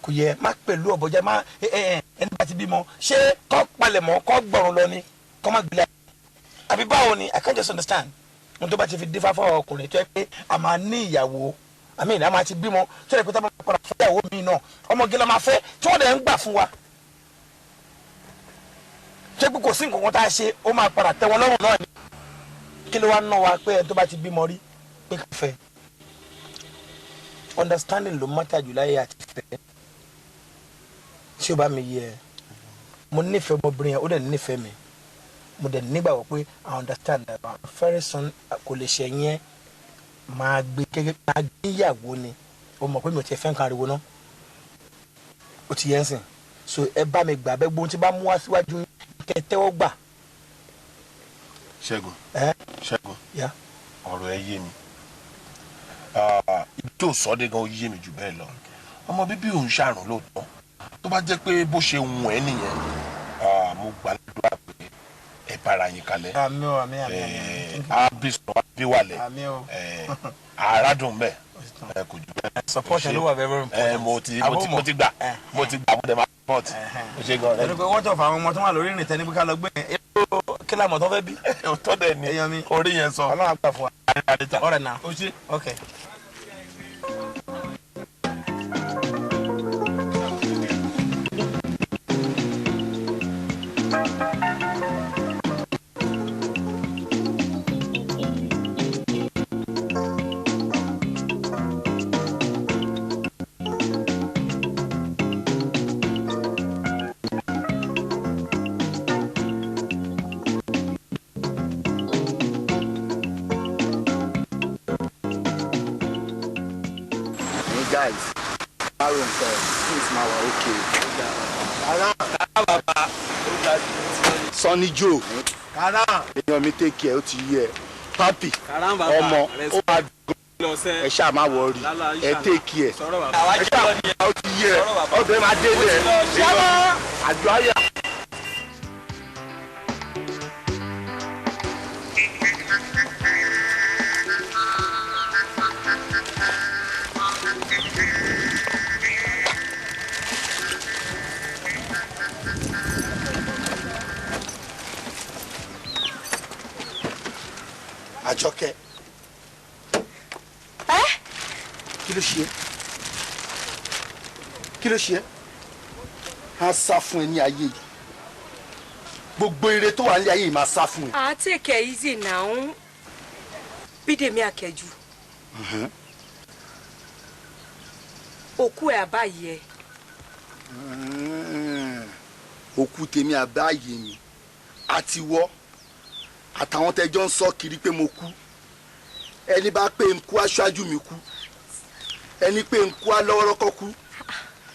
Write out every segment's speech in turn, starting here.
kò yẹ má pẹ̀lú ọ̀bọ̀jẹ́ má ẹni bá ti bímọ ṣé kọ́ palẹ̀mọ́ kọ́ gbọ̀run lọ ni kọ́ má gbélé àbí báwo ni I can't just understand mo tó bá ti fi dífá fún ọkùnrin tó yẹ pé a máa ní ìyàwó àmì ìná máa ti bímọ tó yẹ pé tá a máa padà fún ìyàwó mi náà ọmọge la máa fẹ́ tí wọ́n dẹ̀ ń gbà fún wa ṣé pé kò sí nǹkan kan tá a ṣe ó máa padà tẹ́ wọn lọ́rùn náà ni kí ló wá ná wa pé ẹni tó bá ti bímọ rí pé ká fẹ́ understanding ló mọ́tà jù láyé àti fẹ́ tí ó bá mi yẹ mo nífẹ̀ẹ́ ọmọbìnrin yẹn ó dẹ̀ nífẹ̀ẹ́ mi mo dẹ̀ nígbàgbọ́ pé I understand that very soon kò lè ṣe yẹn máa gbé gẹ́gẹ́ máa gbé ìyàwó ni o mọ̀ pé mi ò tiẹ̀ fẹ́ nǹkan ariwo náà ó ti yẹn sìn so ẹ bá mi gbà bẹ́ẹ̀ gbóhùn tí bá mú wá síwájú kẹ́ ẹ tẹ́wọ́ gbà. Ṣẹ́gun ọ̀rọ̀ ẹ yé mi ibi tó sọ dé gan ó yé mi jù bẹ́ẹ̀ lọ ọmọ bíbí òun ṣàrùn lóòótọ́ tó bá jẹ́ pé bó ṣe wù ẹ́ nìyẹn mo gbàdúrà pé ẹ bára yín kalẹ̀ àmín àbí sọ̀rọ̀ àbí wàlẹ̀ àràdùn bẹ́ẹ̀ kò jù bẹ́ẹ̀. support ló wà very important. mo ti gbà mo dẹ̀ máa support. o ṣe gan rẹ. ẹni pé wọ́n tọ̀ fún àwọn ọmọ tó wà lórí ìrìn tẹ́ni pé ká lọ gbé yẹn kí lámọ̀ tó fẹ́ bí. tó dẹ̀ ní orí yẹn sọ. ọlọ́run àgbà fún wa. ọ̀rẹ́ náà. o ṣe. okay. Guys, Aaron said, things now are okay. Sonny Joe, èèyàn mi take care, ó ti yẹ. Papi, ọmọ, ó máa dùn. Ẹ ṣáà má worry, ẹ take care. Ẹ ṣáà ó ti yẹ, ọbẹ̀ máa délé. Àjọ ayà. Àjọkẹ́. Kí ló ṣe? Kí ló ṣe? A sá fún ẹ ní ayé yìí. Gbogbo ire tó wà ní ayé yìí máa sá fún ẹ. Take it easy now. Bídèmí Akẹ́jù. Òkú ẹ̀ àbáyé ẹ. Òkú tèmi àbáyé mi. Àti wọ́. Àtàwọn tẹjọ́ ń sọ kiri pé mo kú. Ẹni bá pé n kú aṣáájú mi kú. Ẹni pé n kú alọ́wọ́rọ́kọ́ kú.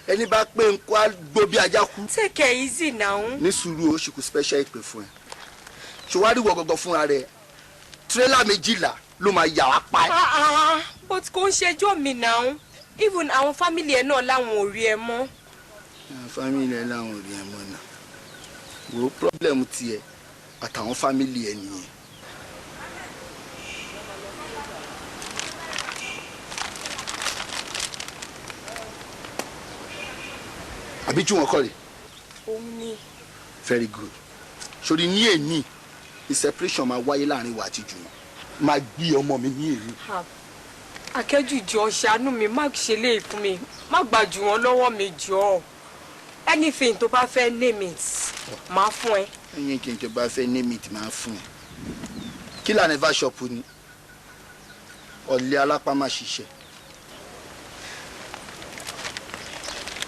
Ẹni bá pé n kú agbó bí ajá kú. Take it easy now. Ní sùúrù o ṣì kù special ìpè fún ẹ. Ṣòwárí wọ gọgọ fúnra rẹ. Tírélà 12 ló máa yà wá pa ẹ. But kò ń ṣẹjọ́ mi now. Even àwọn family ẹ náà láwọn ò rí ẹ mọ́. Family ẹ láwọn ò rí ẹ mọ́ náà. Wo problem tiẹ̀ àtàwọn family ẹ nìyẹn. Àbí tí wọ́n kọ́ rè. Òun ni. Very good. Sori ní èní the separation máa wáyé láàrin wa àti Jùmọ̀. Máa gbé ọmọ mi ní èní. Akẹ́jù jọ ṣàánú mi má ṣe lè fún mi má gbà jù wọ́n lọ́wọ́ mi jọ. Anything tó bá fẹ́ name it máa fún ẹ. Ẹyin kí n tó bá fẹ́ name it máa fún ẹ. Kí lànà ẹ̀fà ṣọ́ọ̀pù ni? Ọ̀lẹ alápá máa ṣiṣẹ́.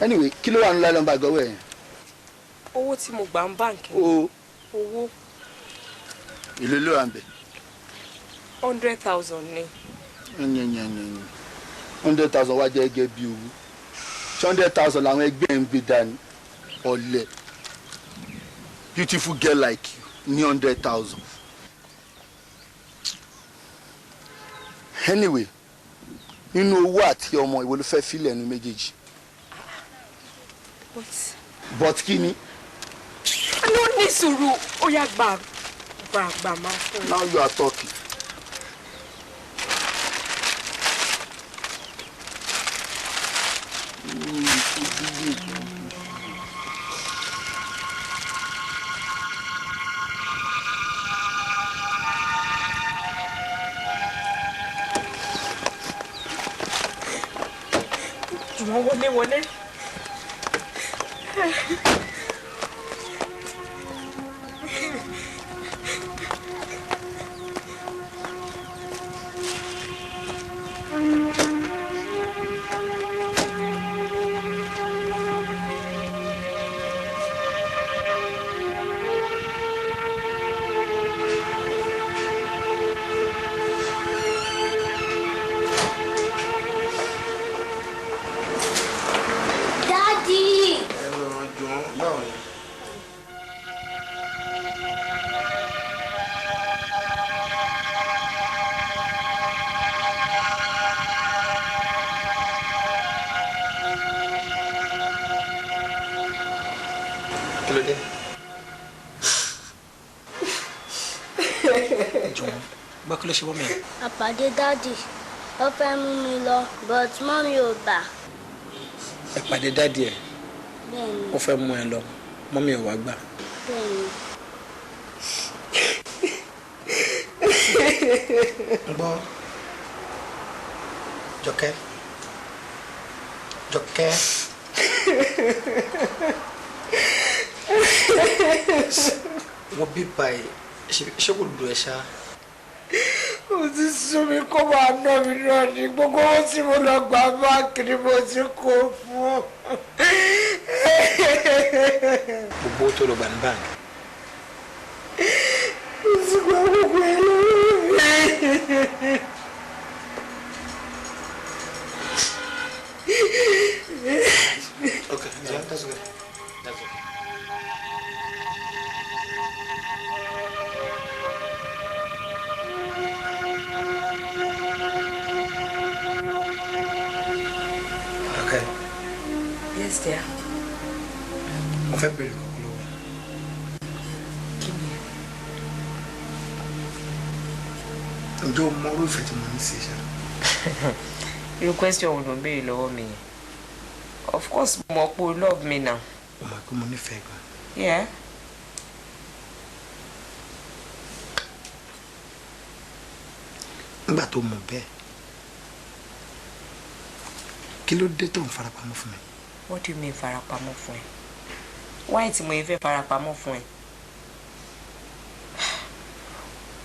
Anyway, kí ló wà nílá lọ́nba gọ́wọ́ ẹ̀? Owó tí mo gbà ń báǹkì. Owó. Èló ló wà ń bẹ̀? 100,000 ni. 100,000 wá jẹ́ gẹ́gẹ́ bí owó. 100,000 làwọn ẹgbẹ́ ń gbé dání. Ọ̀lẹ. Beautiful girl like you ní 100,000. Anyway, nínú owó àti ọmọ ìwọ ló fẹ́ filẹ̀ nu méjèèjì. But kí ni? Ló ní sùúrù ó yá gbà máa fún. Now you are talking. Jùwọ́n wọlé. Àpàdé dádì ó fẹ́ mú mi lọ but mọ́mí ò gbà. Ìpàdé dádì ẹ̀ Bẹ́ẹ̀ni. ó fẹ́ mú ẹ lọ mọ́mí ò wá gbà. Bẹ́ẹ̀ni. Gbọ́ Jọkẹ́ wọ́n bí báyìí ṣé kò dùn ẹ ṣá. Ó ti sún mi kó máa ná mi náà ní gbogbo owó tí mo lọ gbà báńkì ni mo ti kó fún. Gbogbo owó tó lọ gbà ní báńkì. Ó ti gba gbogbo ẹ lọ́wọ́ mi. Okay, yeah, that's good. That's okay. Okay. Yes, dear. Mo fẹ́ bèrè kókó lọ́wọ́. Kí ni? Ǹjẹ́ o mọ orú ìfẹ́ tí mo ní sí ṣá? Irú question wo ló ń béèrè lọ́wọ́ mi yẹn? Of course, mo mọ̀ pé o love me now. O mọ̀ pé mo nífẹ̀ẹ́ gan. Yeah. Nígbà tó mọ̀ bẹ́ẹ̀, kí ló dé tó ń farapamọ́ fún mi? What do you mean farapamọ́ fún ẹ? Why tí mo yẹ fẹ́ farapamọ́ fún ẹ?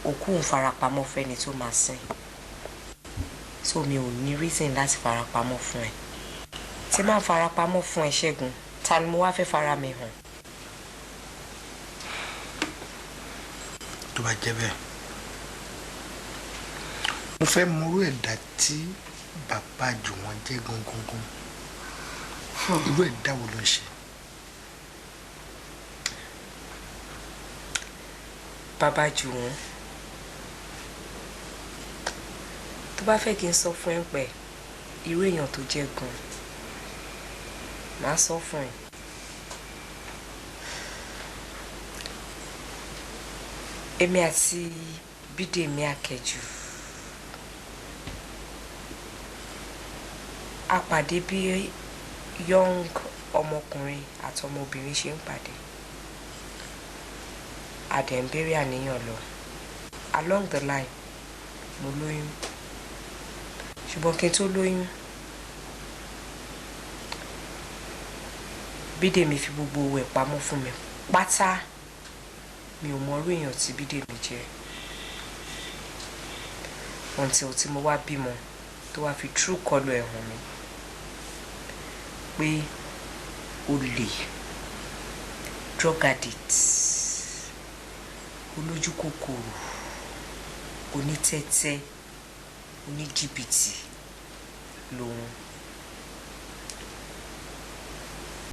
Òkú ń farapamọ́ fẹ́ni tó máa sìn. So mi ò ní reason láti farapamọ́ fún ẹ. Tí máa farapamọ́ fún ẹ Ṣẹ́gun, ta ni mo wá fẹ́ fara mi hàn? Tó bá jẹ́ bẹ́ẹ̀, mo fẹ́ mọrú ẹ̀dá tí bàbá Jùwọ́n jẹ́ gangan. Irú ẹ̀dá wo ló ń ṣe? Bàbá Jùwọ́n, tó bá fẹ́ kí n sọ fún ẹ pé irú èèyàn tó jẹ́ gan, màá sọ fún ẹ. Èmi àti Bídèmí Akẹ́jù a pàdé bí young ọmọkùnrin àti ọmọbìnrin ṣe ń pàdé. A dẹ̀ ń bèrè àníyàn lọ. Along the line, mo lóyún. Ṣùgbọ́n kí n tó lóyún, Bídèmí fi gbogbo owó ẹ̀ pamọ́ fún mi pátá. Mi ò mọ irú èèyàn tí Bídèmí jẹ́. Until tí mo wá bímọ tó wá fi true colour ẹ̀ hàn mi pé olè, drug addict, olójú kòkòrò, onítẹ́tẹ́, oníjìbìtì lòun.